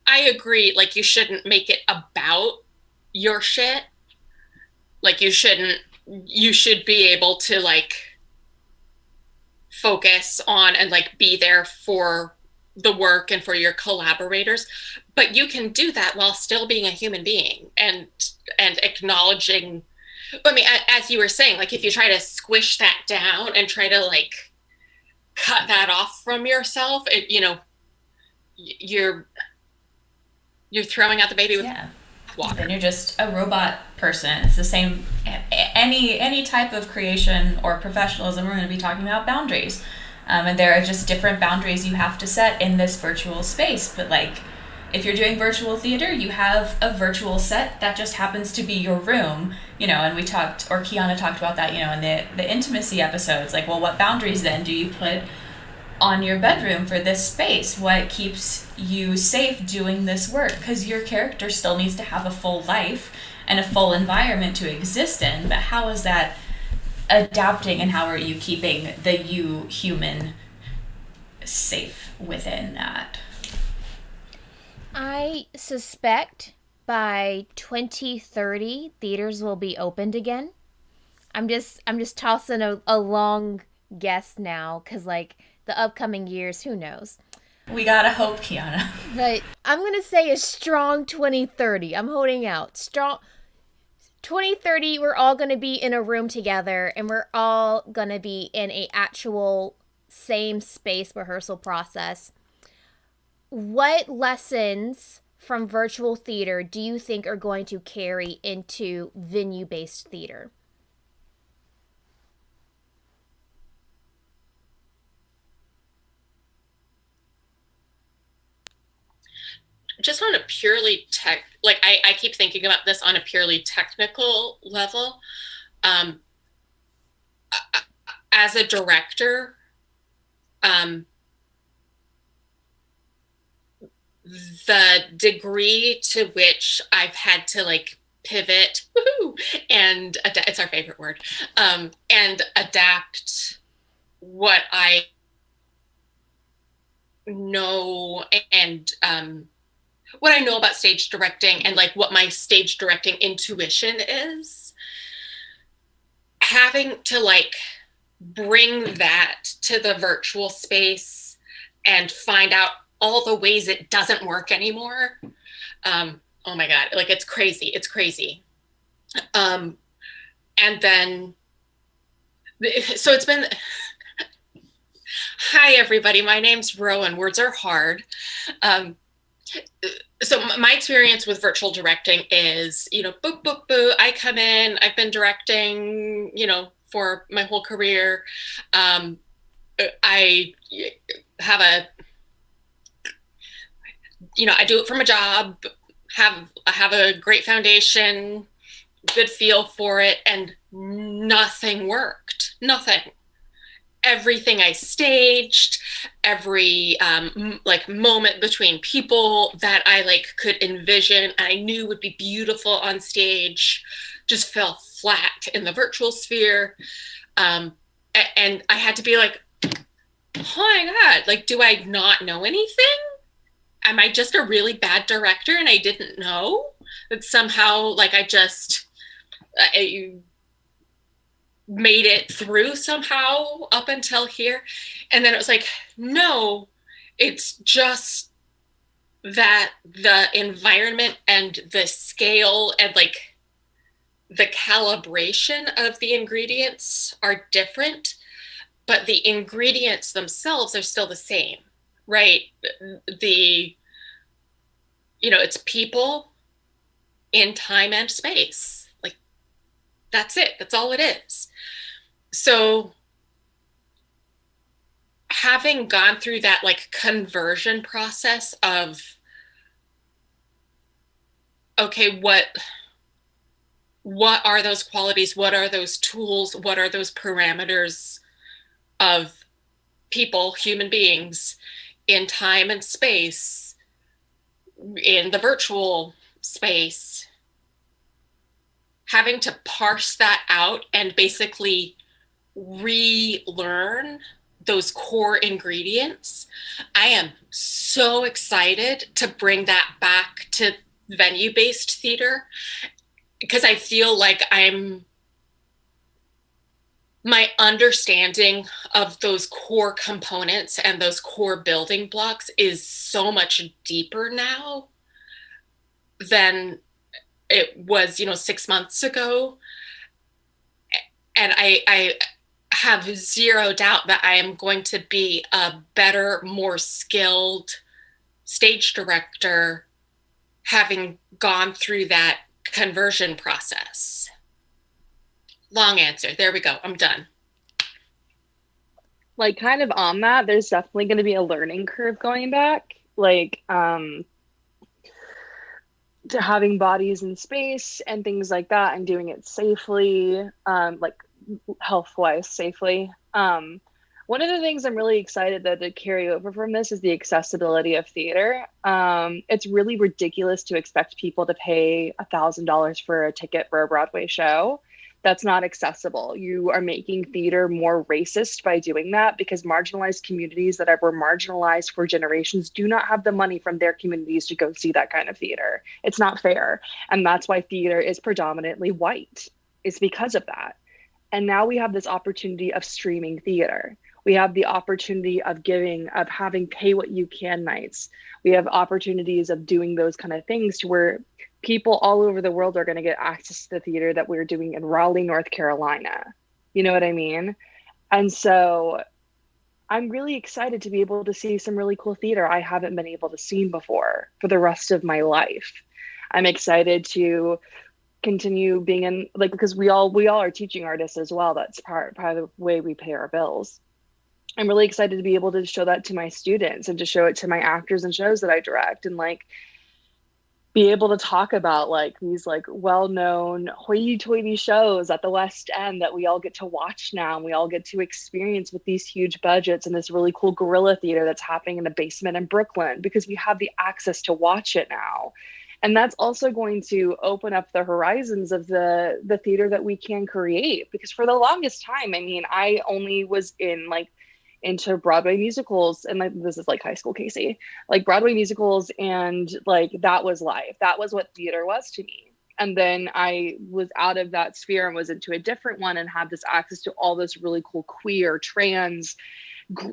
I agree. Like, you shouldn't make it about your shit. Like, you should be able to, like, focus on and, like, be there for the work and for your collaborators. But you can do that while still being a human being and acknowledging, I mean, as you were saying, like, if you try to squish that down and try to, like, cut that off from yourself, you're throwing out the baby with water. Then you're just a robot person. It's the same. Any type of creation or professionalism, we're going to be talking about boundaries. And there are just different boundaries you have to set in this virtual space. But, like, if you're doing virtual theater, you have a virtual set that just happens to be your room, and we talked, or Keyanna talked about that, in the intimacy episodes. Like, well, what boundaries then do you put on your bedroom for this space? What keeps you safe doing this work? Because your character still needs to have a full life and a full environment to exist in, but how is that adapting, and how are you keeping the you human safe within that? I suspect by 2030 theaters will be opened again. I'm just tossing a long guess now, because like the upcoming years, who knows. We gotta hope, Keyanna. But I'm gonna say a strong 2030. I'm holding out. Strong 2030, we're all gonna be in a room together, and we're all gonna be in a actual same space rehearsal process. What lessons from virtual theater do you think are going to carry into venue-based theater? Just on a purely I keep thinking about this on a purely technical level. As a director, the degree to which I've had to like pivot, and it's our favorite word, and adapt what I know, and what I know about stage directing, and like what my stage directing intuition is, having to like bring that to the virtual space and find out all the ways it doesn't work anymore. Oh my God, like it's crazy. And then, so it's been, hi everybody, my name's Rowen. Words are hard. So my experience with virtual directing is, boop, boop, boop. I come in, I've been directing, for my whole career. I have I do it from a job, I have a great foundation, good feel for it, and nothing worked. Nothing. Everything I staged, every moment between people that I like could envision and I knew would be beautiful on stage, just fell flat in the virtual sphere. And I had to be like, oh my God, like, do I not know anything? Am I just a really bad director and I didn't know? That somehow, like, I just made it through somehow up until here. And then it was like, no, it's just that the environment and the scale and like the calibration of the ingredients are different, but the ingredients themselves are still the same, right? It's people in time and space. Like, that's it. That's all it is. So having gone through that like conversion process of, okay, what are those qualities? What are those tools? What are those parameters of people, human beings, in time and space, in the virtual space? Having to parse that out and basically relearn those core ingredients. I am so excited to bring that back to venue-based theater, because I feel like my understanding of those core components and those core building blocks is so much deeper now than it was, 6 months ago. And I have zero doubt that I am going to be a better, more skilled stage director having gone through that conversion process. Long answer. There we go. I'm done. Like, kind of on that, there's definitely going to be a learning curve going back. Like, to having bodies in space and things like that, and doing it safely, like health-wise safely. One of the things I'm really excited that to carry over from this is the accessibility of theater. It's really ridiculous to expect people to pay $1,000 for a ticket for a Broadway show. That's not accessible. You are making theater more racist by doing that because marginalized communities that were marginalized for generations do not have the money from their communities to go see that kind of theater. It's not fair. And that's why theater is predominantly white. It's because of that. And now we have this opportunity of streaming theater. We have the opportunity of having pay what you can nights. We have opportunities of doing those kind of things to where people all over the world are going to get access to the theater that we're doing in Raleigh, North Carolina. You know what I mean? And so I'm really excited to be able to see some really cool theater I haven't been able to see before for the rest of my life. I'm excited to continue being in, like, because we all are teaching artists as well. That's part of the way we pay our bills. I'm really excited to be able to show that to my students and to show it to my actors and shows that I direct, and like be able to talk about like these like well-known hoity-toity shows at the West End that we all get to watch now, and we all get to experience with these huge budgets and this really cool guerrilla theater that's happening in the basement in Brooklyn because we have the access to watch it now. And that's also going to open up the horizons of the theater that we can create, because for the longest time, I mean, I only was into Broadway musicals, and like this is like high school Kaycee, like Broadway musicals, and like that was life. That was what theater was to me. And then I was out of that sphere and was into a different one and had this access to all this really cool queer, trans,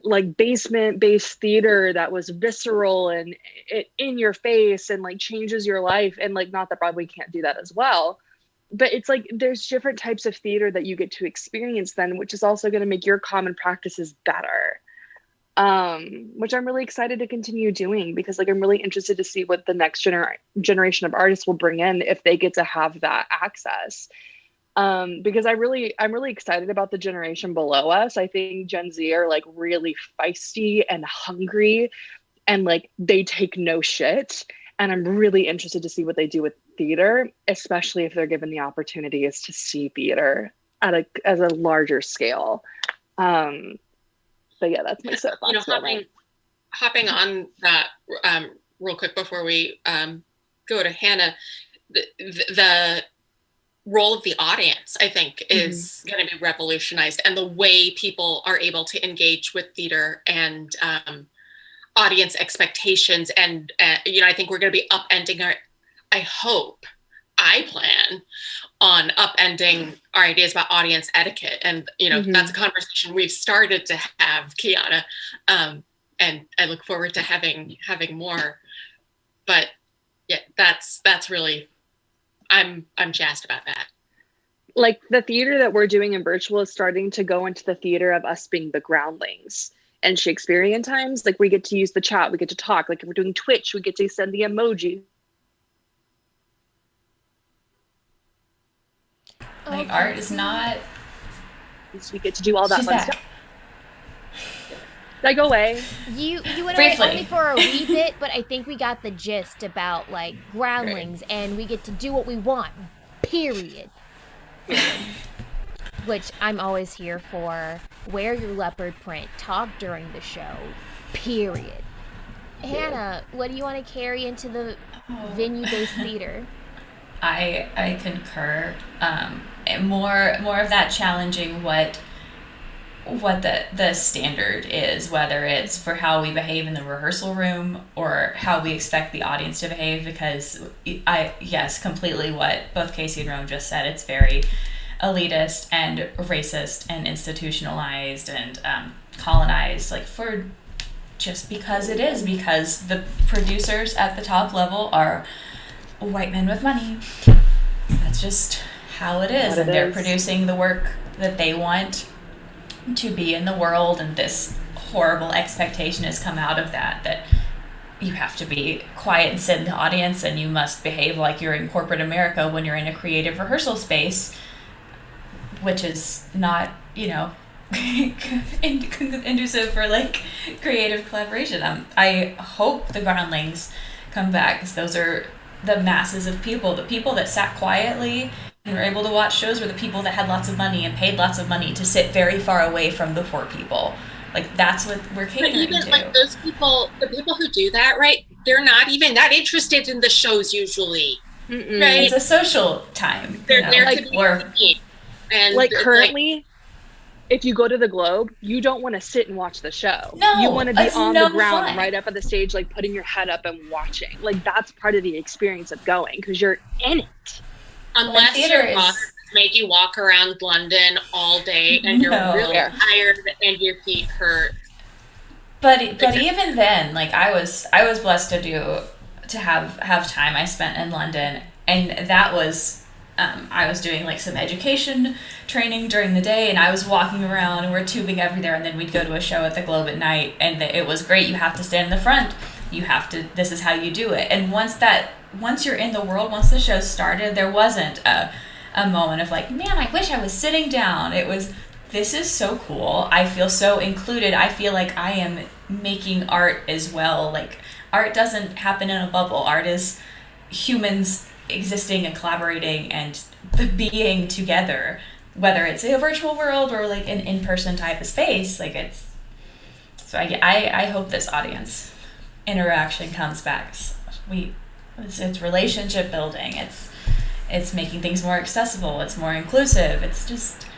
like basement-based theater that was visceral and in your face and like changes your life. And like, not that Broadway can't do that as well, but it's like there's different types of theater that you get to experience then, which is also going to make your common practices better, which I'm really excited to continue doing, because like I'm really interested to see what the next generation of artists will bring in if they get to have that access. Because I'm really excited about the generation below us. I think Gen Z are like really feisty and hungry, and like they take no shit. And I'm really interested to see what they do with theater, especially if they're given the opportunities to see theater as a larger scale. But yeah, that's my soapbox. Hopping on that real quick before we go to Hannah, the role of the audience, I think, is going to be revolutionized, and the way people are able to engage with theater and audience expectations. And I think we're going to be upending I plan on upending our ideas about audience etiquette, and that's a conversation we've started to have, Keyanna, and I look forward to having more. But yeah, that's really, I'm jazzed about that. Like the theater that we're doing in virtual is starting to go into the theater of us being the groundlings. And Shakespearean times, like we get to use the chat, we get to talk. Like if we're doing Twitch, we get to send the emoji. Like art is not. We get to do all that fun stuff. Did I go away? You went away only for a wee bit, but I think we got the gist about like groundlings, and we get to do what we want. Period. Which I'm always here for. Wear your leopard print. Talk during the show. Period. Hannah, what do you want to carry into the venue-based theater? I concur. And more of that challenging what the standard is, whether it's for how we behave in the rehearsal room or how we expect the audience to behave, because completely what both Kaycee and Rowen just said. It's very elitist and racist and institutionalized and colonized, like for just because it is, because the producers at the top level are white men with money. That's just how it is, and they're producing the work that they want to be in the world, and this horrible expectation has come out of that you have to be quiet and sit in the audience, and you must behave like you're in corporate America when you're in a creative rehearsal space, which is not, conducive for like creative collaboration. I hope the groundlings come back, because those are the masses of people. The people that sat quietly and were able to watch shows were the people that had lots of money and paid lots of money to sit very far away from the poor people, Like, that's what we're But catering even to. like those people, the people who do that, right? They're not even that interested in the shows usually, right? It's a social time. They're there like, to be seen. And like currently, if you go to the Globe, you don't want to sit and watch the show. No, you want to be it's on no the ground, fun. right up at the stage, like putting your head up and watching. Like that's part of the experience of going because you're in it. Unless theater your boss made you walk around London all day and you're really tired and your feet hurt. But even then, like I was blessed to have time I spent in London, and that was I was doing like some education training during the day, and I was walking around and we're tubing everywhere, and then we'd go to a show at the Globe at night, and it was great. You have to stand in the front. You have to. This is how you do it. And once you're in the world, once the show started, there wasn't a moment of like, man, I wish I was sitting down. It was, this is so cool. I feel so included. I feel like I am making art as well. Like, art doesn't happen in a bubble. Art is humans existing and collaborating and being together, whether it's a virtual world or like an in-person type of space. Like, it's, so I hope this audience interaction comes back. It's relationship building. It's making things more accessible. It's more inclusive. It's just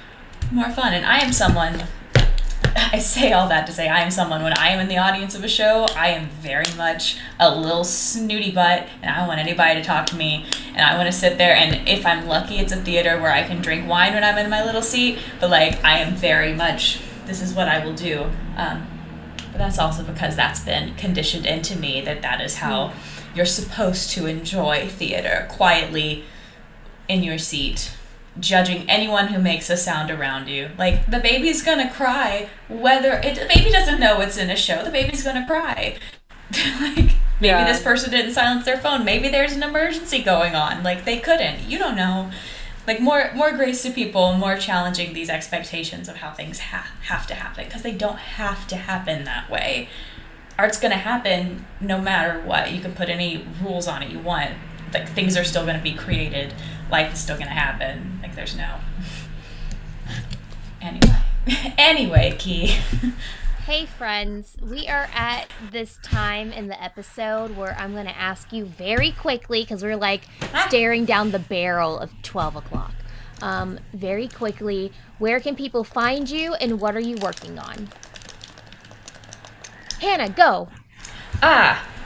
more fun. And I am someone, I say all that to say I am someone, when I am in the audience of a show, I am very much a little snooty butt, and I don't want anybody to talk to me, and I want to sit there, and if I'm lucky, it's a theater where I can drink wine when I'm in my little seat, but like, I am very much, this is what I will do. But that's also because that's been conditioned into me, that is how you're supposed to enjoy theater, quietly in your seat, judging anyone who makes a sound around you. Like, the baby's gonna cry, the baby doesn't know what's in a show, the baby's gonna cry. Like, maybe this person didn't silence their phone, maybe there's an emergency going on, like, they couldn't, you don't know. Like, more grace to people, more challenging these expectations of how things have to happen, because they don't have to happen that way. Art's gonna happen no matter what. You can put any rules on it you want. Like, things are still gonna be created. Life is still gonna happen. Like, there's no. Anyway, Key. Hey friends, we are at this time in the episode where I'm going to ask you very quickly, because we're like staring down the barrel of 12 o'clock. Very quickly, where can people find you and what are you working on? Hannah, go.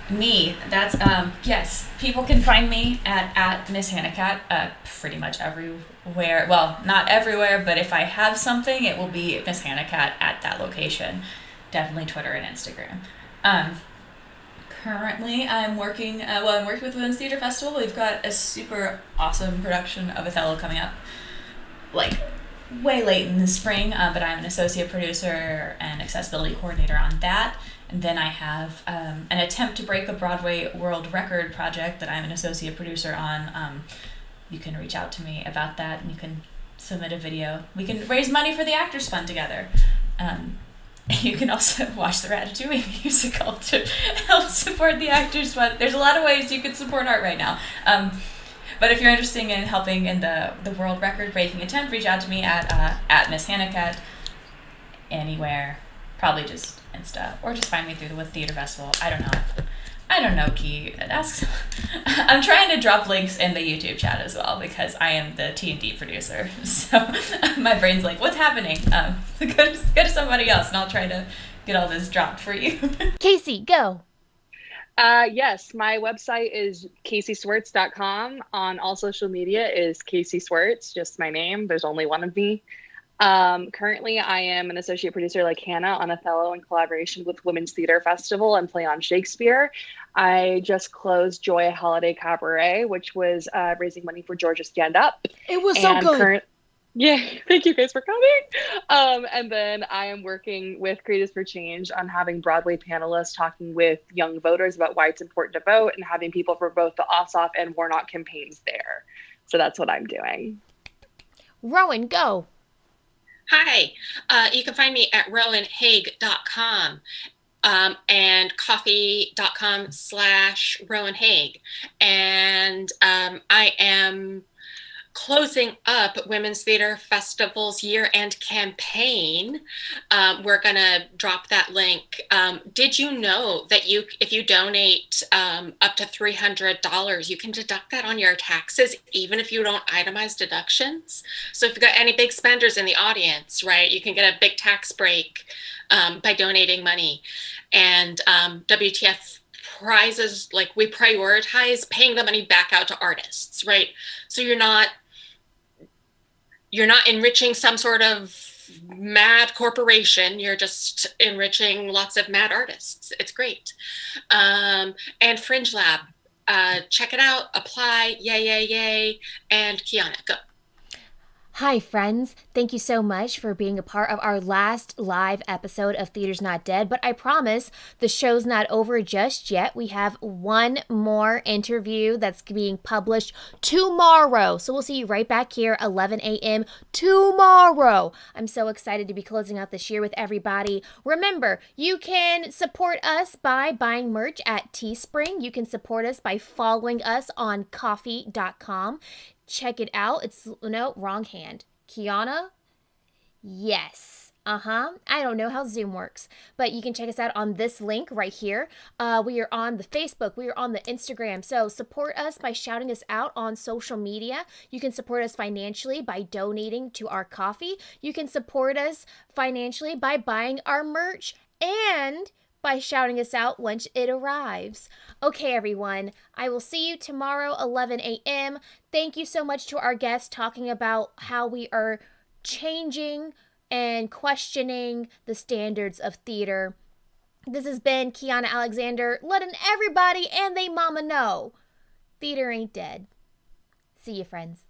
Me. That's, yes. People can find me at Miss Hannah pretty much everywhere. Well, not everywhere, but if I have something, it will be Miss Hannah at that location. Definitely Twitter and Instagram. Currently, I'm working with Women's Theater Festival. We've got a super awesome production of Othello coming up, like, way late in the spring, but I'm an associate producer and accessibility coordinator on that. And then I have an attempt to break a Broadway world record project that I'm an associate producer on. You can reach out to me about that, and you can submit a video. We can raise money for the Actors Fund together. You can also watch the Ratatouille musical to help support the Actors Fund. There's a lot of ways you can support art right now. But if you're interested in helping in the world record breaking attempt, reach out to me at Miss Hannah anywhere. Probably just Insta, or just find me through the Theater Festival. I don't know, Key. I'm trying to drop links in the YouTube chat as well, because I am the T&D producer. So my brain's like, what's happening? Go to somebody else, and I'll try to get all this dropped for you. Kaycee, go. Yes, my website is KayceeSwierc.com. On all social media is Kaycee Swierc, just my name. There's only one of me. Currently, I am an associate producer like Hannah on Othello in collaboration with Women's Theater Festival and Play on Shakespeare. I just closed Joy Holiday Cabaret, which was raising money for Georgia Stand Up. It was so good. Yeah, thank you guys for coming. And then I am working with Creatives for Change on having Broadway panelists talking with young voters about why it's important to vote, and having people for both the Ossoff and Warnock campaigns there. So that's what I'm doing. Rowen, go. Hi, you can find me at rowenhaigh.com and coffee.com/Rowen Haigh. And I am closing up Women's Theater Festival's year-end campaign. We're going to drop that link. Did you know that if you donate up to $300, you can deduct that on your taxes, even if you don't itemize deductions? So if you've got any big spenders in the audience, right, you can get a big tax break by donating money. And WTF prizes, like, we prioritize paying the money back out to artists, right? So you're not enriching some sort of mad corporation. You're just enriching lots of mad artists. It's great. And Fringe Lab, check it out, apply, yay. And Keyanna, go. Hi, friends. Thank you so much for being a part of our last live episode of Theater's Not Dead, but I promise the show's not over just yet. We have one more interview that's being published tomorrow. So we'll see you right back here, 11 a.m. tomorrow. I'm so excited to be closing out this year with everybody. Remember, you can support us by buying merch at Teespring. You can support us by following us on coffee.com. Check it out. It's, no, wrong hand. Keyanna? Yes. I don't know how Zoom works, but you can check us out on this link right here. We are on the Facebook. We are on the Instagram. So support us by shouting us out on social media. You can support us financially by donating to our coffee. You can support us financially by buying our merch and by shouting us out once it arrives. Okay, everyone, I will see you tomorrow, 11 a.m. Thank you so much to our guests talking about how we are changing and questioning the standards of theater. This has been Keyanna Alexander, letting everybody and they mama know theater ain't dead. See you, friends.